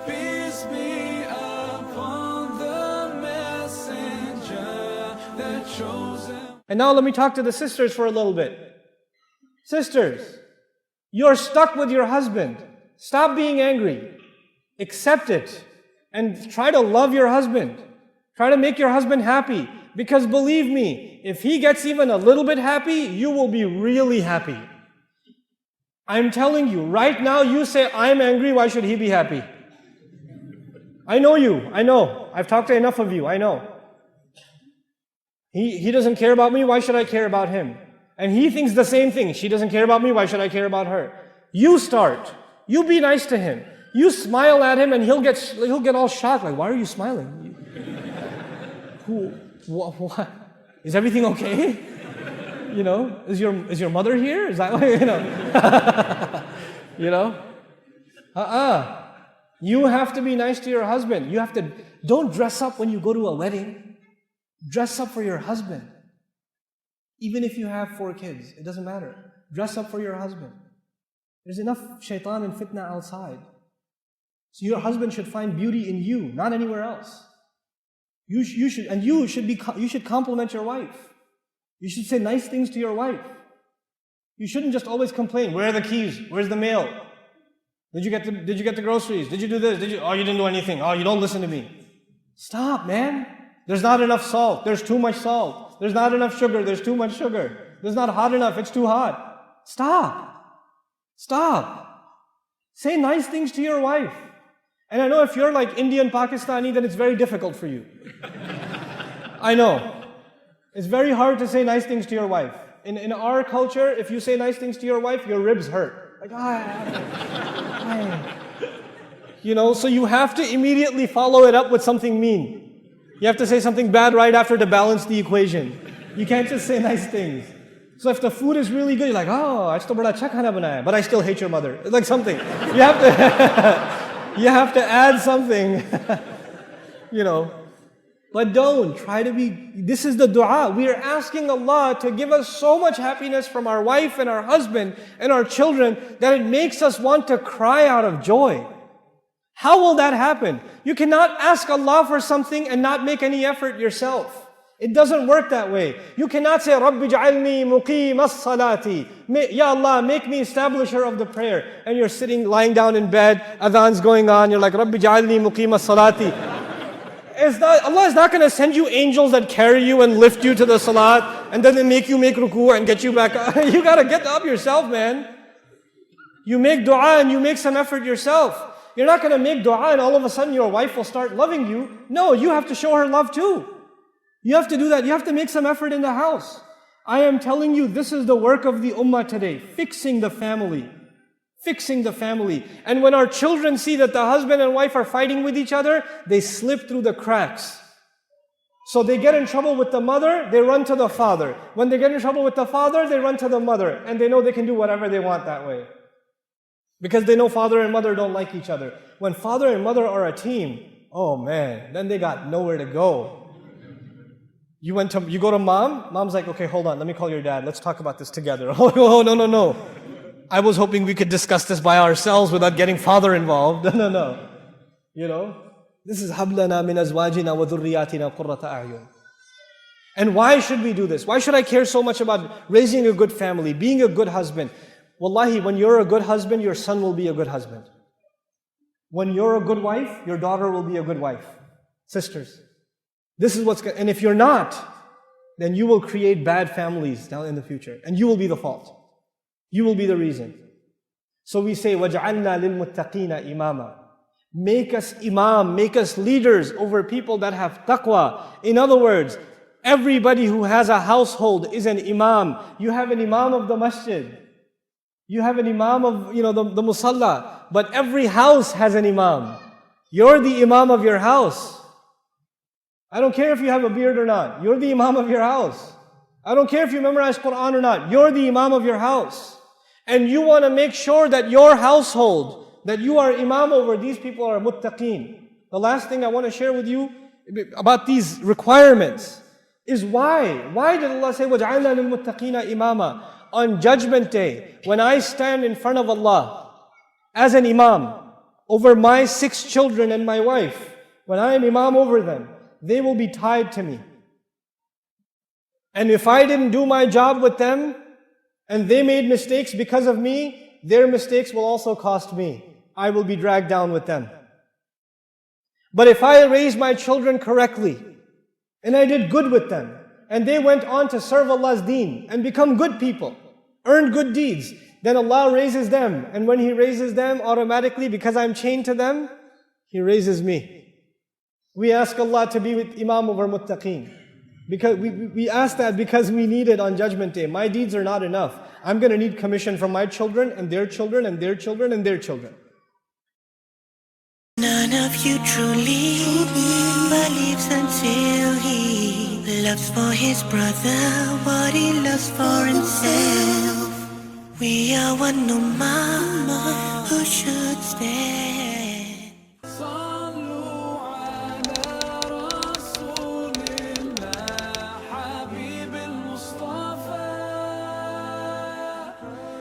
Peace be upon the messenger that chosen. And now let me talk to the sisters for a little bit. Sisters, you're stuck with your husband. Stop being angry. Accept it. And try to love your husband. Try to make your husband happy. Because believe me, if he gets even a little bit happy, you will be really happy. I'm telling you, right now you say, I'm angry, why should he be happy? I know you, I know. I've talked to enough of you, I know. He doesn't care about me, why should I care about him? And he thinks the same thing. She doesn't care about me, why should I care about her? You start. You be nice to him. You smile at him and he'll get all shocked, like, why are you smiling? What? Is everything okay? You know, is your mother here? Is that why, you know? You know? You have to be nice to your husband. Don't dress up when you go to a wedding. Dress up for your husband. Even if you have 4 kids, it doesn't matter. Dress up for your husband. There's enough shaitan and fitna outside. So your husband should find beauty in you, not anywhere else. You should compliment your wife. You should say nice things to your wife. You shouldn't just always complain. Where are the keys? Where's the mail? Did you get the groceries? Did you do this? Oh, you didn't do anything. Oh, you don't listen to me. Stop, man. There's not enough salt. There's too much salt. There's not enough sugar. There's too much sugar. There's not hot enough. It's too hot. Stop. Say nice things to your wife. And I know if you're like Indian, Pakistani, then it's very difficult for you. I know. It's very hard to say nice things to your wife. In our culture, if you say nice things to your wife, your ribs hurt. Like, you know, so you have to immediately follow it up with something mean. You have to say something bad right after to balance the equation. You can't just say nice things. So if the food is really good, you're like, oh, aaj to bada acha khana banaya, but I still hate your mother. Like something. You have to, you have to add something, you know. But don't try to be, this is the dua. We are asking Allah to give us so much happiness from our wife and our husband and our children that it makes us want to cry out of joy. How will that happen? You cannot ask Allah for something and not make any effort yourself. It doesn't work that way. You cannot say, Rabbi ja'alni muqim as-salati. Ya Allah, make me establisher of the prayer. And you're sitting, lying down in bed, adhan's going on, you're like, Rabbi ja'alni muqim as-salati. Allah is not going to send you angels that carry you and lift you to the salat and then they make you make ruku and get you back up. You got to get up yourself, man. You make dua and you make some effort yourself. You're not going to make dua and all of a sudden your wife will start loving you. No, you have to show her love too. You have to do that. You have to make some effort in the house. I am telling you, this is the work of the ummah today. Fixing the family. Fixing the family. And when our children see that the husband and wife are fighting with each other, they slip through the cracks. So they get in trouble with the mother, they run to the father. When they get in trouble with the father, they run to the mother. And they know they can do whatever they want that way. Because they know father and mother don't like each other. When father and mother are a team, oh man, then they got nowhere to go. You go to mom, mom's like, okay, hold on, let me call your dad, let's talk about this together. Oh, no. I was hoping we could discuss this by ourselves without getting father involved. No. You know, this is hablana min azwajina wa dhurriyatina qurrata a'yun. And why should we do this? Why should I care so much about raising a good family, being a good husband? Wallahi, when you're a good husband, your son will be a good husband. When you're a good wife, your daughter will be a good wife. Sisters, this is and if you're not, then you will create bad families down in the future. And you will be the fault. You will be the reason. So we say, وَجْعَلْنَا لِلْمُتَّقِينَ إِمَامًا. Make us imam, make us leaders over people that have taqwa. In other words, everybody who has a household is an imam. You have an imam of the masjid. You have an imam of, the musalla. But every house has an imam. You're the imam of your house. I don't care if you have a beard or not. You're the imam of your house. I don't care if you memorize Quran or not. You're the imam of your house. And you want to make sure that your household, that you are imam over, these people are muttaqeen. The last thing I want to share with you about these requirements is why. Why did Allah say, وَجْعَلْنَا لِلْمُتَّقِينَ إِمَامًا? On Judgment Day, when I stand in front of Allah as an imam, over my 6 children and my wife, when I am Imam over them, they will be tied to me. And if I didn't do my job with them, and they made mistakes because of me, their mistakes will also cost me. I will be dragged down with them. But if I raised my children correctly, and I did good with them, and they went on to serve Allah's deen, and become good people, earn good deeds, then Allah raises them. And when He raises them, automatically, because I'm chained to them, He raises me. We ask Allah to be with Imam over Muttaqeen. Because we ask that because we need it on Judgment Day. My deeds are not enough. I'm going to need commission from my children and their children and their children and their children. None of you truly believes until he loves for his brother what he loves for himself. We are one Nouman who should stand.